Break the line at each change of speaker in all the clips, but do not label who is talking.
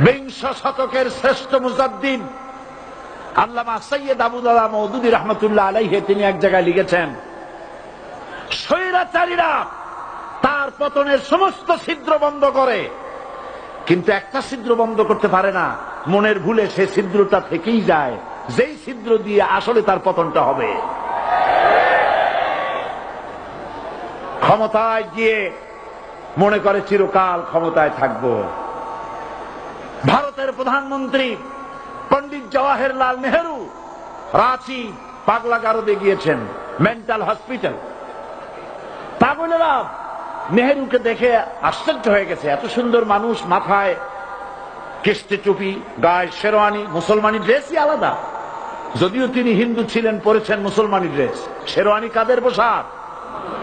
বিংশ শতকের শ্রেষ্ঠ মুজাদ্দিদ আল্লামা সৈয়দ আবুদুল্লাহ মওদুদী রাহমাতুল্লাহ আলাইহি তিনি এক জায়গায় লিখেছেন, স্বৈরাচারীরা তার পতনের সমস্ত ছিদ্র বন্ধ করে, কিন্তু একটা ছিদ্র বন্ধ করতে পারে না, মনের ভুলে সে ছিদ্রটা থেকেই যায়, যেই ছিদ্র দিয়ে আসলে তার পতনটা হবে। ক্ষমতায় গিয়ে মনে করে চিরকাল ক্ষমতায় থাকবো। ভারতের প্রধানমন্ত্রী পণ্ডিত জওয়াহরলাল নেহেরু রাঁচি পাগলাগারদে গিয়েছেন, মেন্টাল হসপিটাল। পাগলেরা নেহেরুকে দেখে আশ্চর্য হয়ে গেছে, এত সুন্দর মানুষ, মাথায় কিস্তি টুপি, গায়ে শেরওয়ানি, মুসলমানি ড্রেসই আলাদা। যদিও তিনি হিন্দু ছিলেন, পরেছেন মুসলমানি ড্রেস। শেরওয়ানি কাদের পোশাক?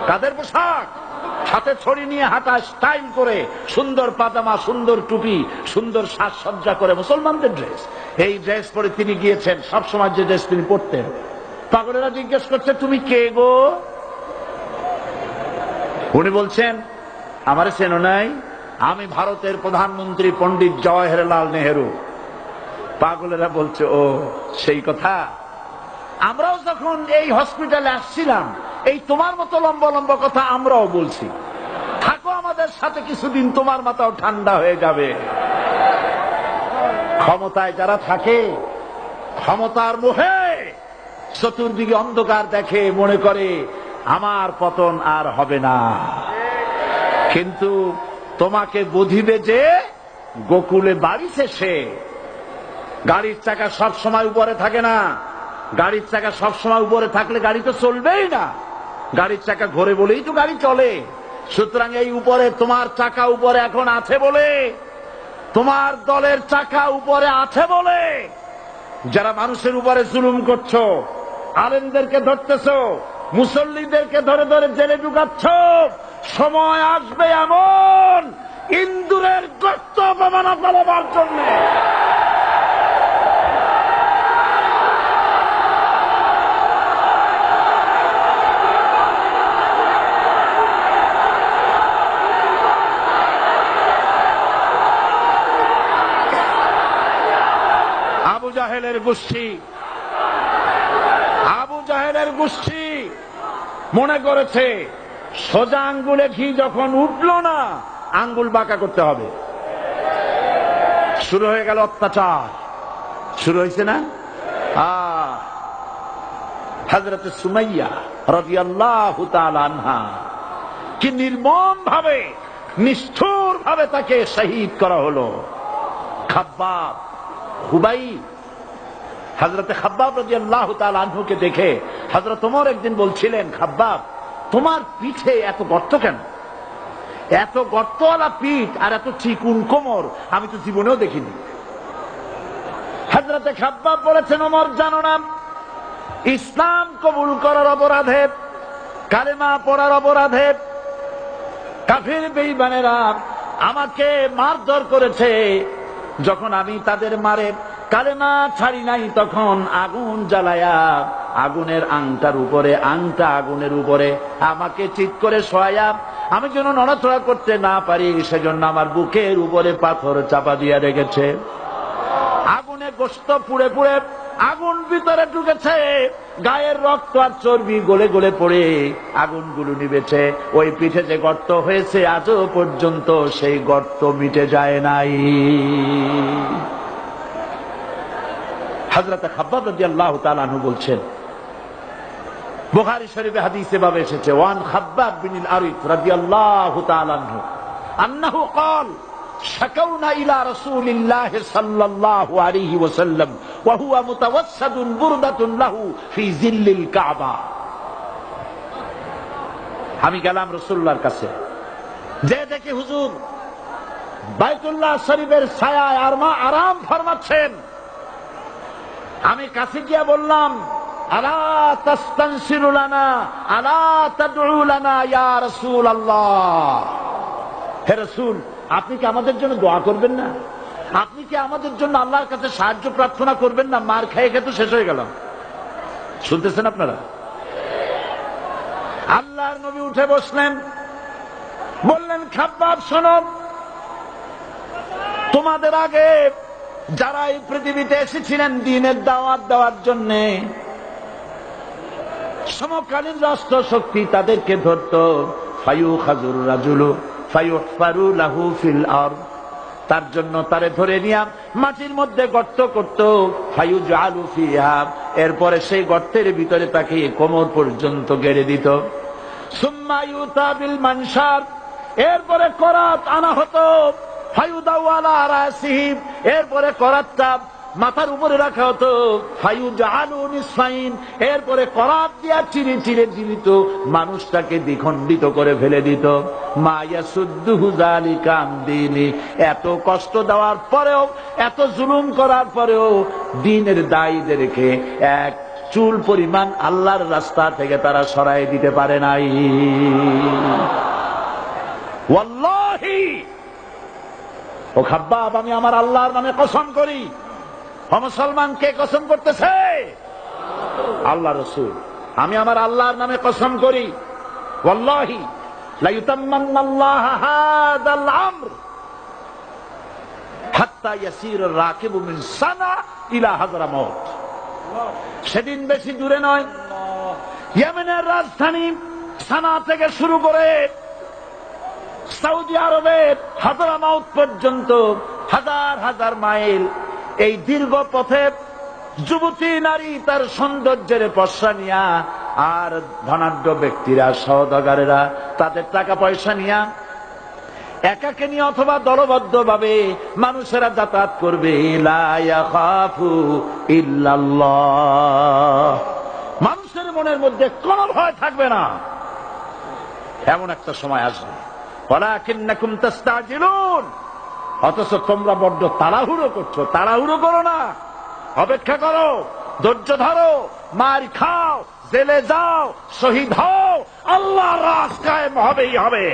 কাদের পোশাক? হাতে ছড়ি নিয়ে হাঁটা, স্টাইল করে, সুন্দর পাজামা, সুন্দর টুপি, সুন্দর সাজসজ্জা করে, মুসলমানদের ড্রেস। এই ড্রেস পরে তিনি গিয়েছেন, সবসময় যে ড্রেস তিনি পরতেন। পাগলেরা জিজ্ঞেস করছে, তুমি কে গো? উনি বলছেন, আমারে চেনো নাই? আমি ভারতের প্রধানমন্ত্রী পণ্ডিত জওয়াহরলাল নেহেরু। পাগলেরা বলছে, ও সেই কথা। আমরাও যখন এই হসপিটালে আসছিলাম, এই তোমার মতো লম্বা লম্বা কথা আমরাও বলছি। থাকো আমাদের সাথে কিছুদিন, তোমার মাথাও ঠান্ডা হয়ে যাবে। ক্ষমতায় যারা থাকে, ক্ষমতার মোহে চতুর্দিকে অন্ধকার দেখে, মনে করে আমার পতন আর হবে না। কিন্তু তোমাকে বুঝিবে যে গোকুলে বাড়ি শেষে। গাড়ির চাকা সব সময় উপরে থাকে না। গাড়ির চাকা সব সময় উপরে থাকলে গাড়ি তো চলবেই না। গাড়ির চাকা ঘোরে বলেই তো গাড়ি চলে। সুতরাং এই উপরে, তোমার চাকা উপরে এখন আছে বলে, তোমার দলের চাকা উপরে আছে বলে যারা মানুষের উপরে জুলুম করছো, আলেমদেরকে ধরতেছো, মুসল্লিদেরকে ধরে ধরে জেলে ঢুকাচ্ছ, সময় আসবে এমন ইন্দুরের গর্ত অপমানা ফেলবার জন্য। আবু জাহেলের গোষ্ঠী মনে করেছে সোজা আঙ্গুলে ঘি যখন উঠল না, আঙ্গুল বাঁকা করতে হবে। শুরু হয়ে গেল অত্যাচার। শুরু হয়েছে না? হযরত সুমাইয়া রাদিয়াল্লাহু তাআলা আনহা কি নির্মম ভাবে, নিষ্ঠুর ভাবে তাকে শহীদ করা হলো। খাব্বাব, খুবাইব, হযরত খাব্বাব রাদিয়াল্লাহু তাআলা আনহুকে দেখে হযরত ওমর একদিন বলছিলেন, খাব্বাব তোমার পিঠে এত গর্ত কেন? এত গর্তওয়ালা পিঠ আর এত চিকুন কোমর আমি তো জীবনেও দেখিনি। হযরত খাব্বাব বলেছেন, ওমর জানো না, ইসলাম কবুল করার অপরাধে, কালেমা পড়ার অপরাধে কাফির বেঈমানেরা আমাকে মারধর করেছে। যখন আমি তাদের মারে কালেমা ছাড়ি নাই, তখন আগুন জ্বালায়া আগুনের আংটার উপরে, আংটা আগুনের উপরে আমাকে ঠিক করে শোয়ায়া, আমি যেন নড়াচড়া করতে না পারি সেজন্য আমার বুকের উপরে পাথর চাপা দিয়া রেখেছে। আগুনে গোশত পুড়ে পুড়ে আগুন ভিতরে ঢুকেছে, গায়ের রক্ত আর চর্বি গলে গলে পড়ে আগুনগুলো নিবেছে। ওই পিঠে যে গর্ত হয়েছে আজও পর্যন্ত সেই গর্ত মিটে যায় নাই। হযরত খাব্বাব রাদিয়াল্লাহু তাআলা আনহু বলছেন, বুখারী শরীফে হাদিসে ভাবে এসেছে, ওয়ান খাব্বাব বিন আরিফ রাদিয়াল্লাহু তাআলা আনহু আন্নাহু قال شكونا إلى رسول الله صلى الله عليه وسلم وهو متوسد بردة له في ظل الكعبة। আমি গেলাম রাসূলুল্লাহর কাছে, যে দেখি হুজুর বাইতুল্লাহ শরীফের ছায়ায় আরাম ফরমাচ্ছেন। আমি কাছে গিয়ে বললাম, আলা তাস্তানসিরু লানা আলা তাদউ লানা ইয়া রাসূলুল্লাহ। হে রাসূল, আপনি কি আমাদের জন্য দোয়া করবেন না? আপনি কি আমাদের জন্য আল্লাহর কাছে সাহায্য প্রার্থনা করবেন না? মার খেয়ে খেয়ে তো শেষ হয়ে গেল। শুনতেছেন আপনারা? আল্লাহর নবী উঠে বসলেন, বললেন, খাব্বাব শোনো, তোমাদের আগে যারা এই পৃথিবীতে এসেছিলেন দ্বীনের দাওয়াত দেওয়ার জন্য, সমকালীন রাষ্ট্র শক্তি তাদেরকে ধরত, ফায়ুখাজুর রাজুলু ফায়ুহফারু লাহু ফিল আরদ, তার জন্য তারে ধরে নিয়া মাটির মধ্যে গর্ত করত, ফায়ুজআলু ফিহা, এরপরে সেই গর্তের ভিতরে তাকে কোমর পর্যন্ত গেড়ে দিত। সুম্মা ইউতা বিল মানশার, এরপরে করাত আনা হতো, ফায়ুদাউ আলা রাসিহি, এরপরে করাতটা মাথার উপরে রাখা হতো, ফায়ুজআলু নিসফাইন, এরপরে করাত দিয়া চিরে চিরে দিত, মানুষটাকে দ্বিখণ্ডিত করে ফেলে দিত। মা ইয়াসুদ্দুহু যালিকা আন দীনি, এত কষ্ট দেওয়ার পরেও, এত জুলুম করার পরেও দ্বীনের দায়ীদেরকে এক চুল পরিমাণ আল্লাহর রাস্তা থেকে তারা সরাই দিতে পারে নাই। ওয়াল্লাহি, ও খাব্বাব, আমি আমার আল্লাহর নামে কসম করি। ও মুসলমান, কে কসম করতেছে? আল্লাহ রাসূল। আমি আমার আল্লাহর নামে কসম করি, ওয়াল্লাহি লা ইউতাম্মান্নাল্লাহু হাদাল আমর হাত্তা ইয়াসির রাকিবু মিন সানা ইলা হাযরামাউত। সেদিন বেশি দূরে নয়, ইয়েমেনের রাজধানী সানা থেকে শুরু করে সৌদি আরবের হাযরামাউত পর্যন্ত হাজার হাজার মাইল, এই দীর্ঘ পথে যুবতী নারী তার সৌন্দর্যের পশ্চা নিয়া, আর ধনাঢ্য ব্যক্তিরা, সওদাগরেরা তাদের টাকা পয়সা নিয়া একাকে নিয়ে অথবা দলবদ্ধ ভাবে মানুষেরা যাতায়াত করবে। লা ইয়াখাফু ইল্লাল্লাহ, মানুষের মনের মধ্যে কোনো ভয় থাকবে না। এমন একটা সময় আসবে, ওয়ালাকিন্নাকুম তাস্তাজিলুন, অথচ তোমরা বড্ড তাড়াহুড়ো করছো। তাড়াহুড়ো করো না, অপেক্ষা করো, ধৈর্য ধরো, মার খাও, জেলে যাও, শহীদ হও, আল্লাহর রাজ কায়েম হবেই হবে।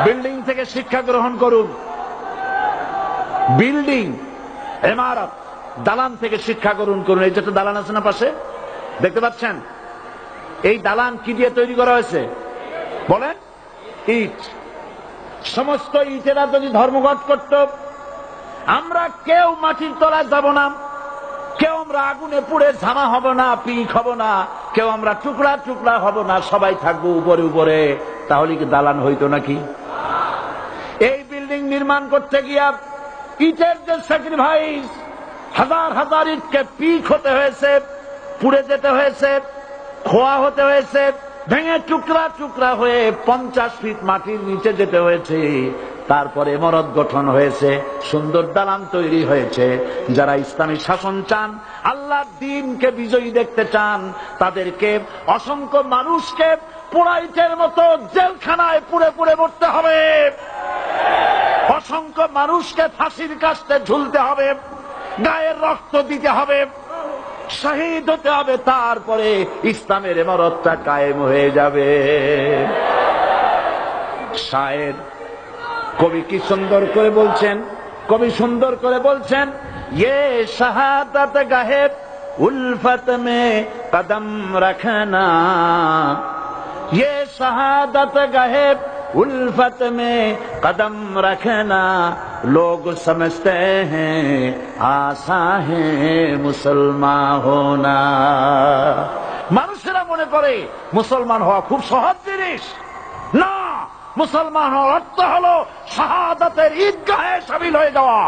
বিল্ডিং থেকে শিক্ষা গ্রহণ করুন, বিল্ডিং, ইমারত, দালান থেকে শিক্ষা গ্রহণ করুন। এই যে দালান আছে না পাশে, দেখতে পাচ্ছেন? এই দালান কি দিয়ে তৈরি করা হয়েছে বলেন? ইট। সমস্ত ইটেরা যদি ধর্মঘট করত, আমরা কেউ মাটির তলায় যাব না, কেউ আমরা আগুনে পুড়ে ঝামা হব না, পিক হব না, কেউ আমরা টুকরা টুকরা হব না, সবাই থাকবো উপরে উপরে, তাহলে কি দালান হইতো নাকি? এই বিল্ডিং নির্মাণ করতে গিয়া ইটের যে স্যাক্রিফাইস, হাজার হাজার ইটকে পিক হতে হয়েছে, পুড়ে যেতে হয়েছে, খোয়া হতে হয়েছে, ভেঙে টুকরা টুকরা হয়ে 50 ফিট মাটির নিচে যেতে হয়েছে, তারপরে ইমারত গঠন হয়েছে, সুন্দর দালান তৈরি হয়েছে। যারা ইসলামী শাসন চান, আল্লাহর দ্বীনকে বিজয়ী দেখতে চান, তাদেরকে অসংখ্য মানুষকে পোড়াইটের মতো জেলখানায় পুড়ে পুড়ে মরতে হবে, অসংখ্য মানুষকে ফাঁসির কাস্তে ঝুলতে হবে, গায়ের রক্ত দিতে হবে, শহীদ হতে হবে, তারপরে ইসলামের ইমারতটা কায়েম হয়ে যাবে। শায়ের কবি কি সুন্দর করে বলছেন, কবি সুন্দর করে বলছেন, ये शहादत गाहे उल्फत में कदम रखना, ये शहादत गाहे उल्फत में कदम रखना, लोग समझते हैं आसान है मुसलमान होना। মানুষেরা মনে করে মুসলমান হওয়া খুব সহজ জিনিস। না, মুসলমান হওয়ার অর্থ হলো শাহাদাতের ঈদগাহে শামিল হয়ে যাওয়া।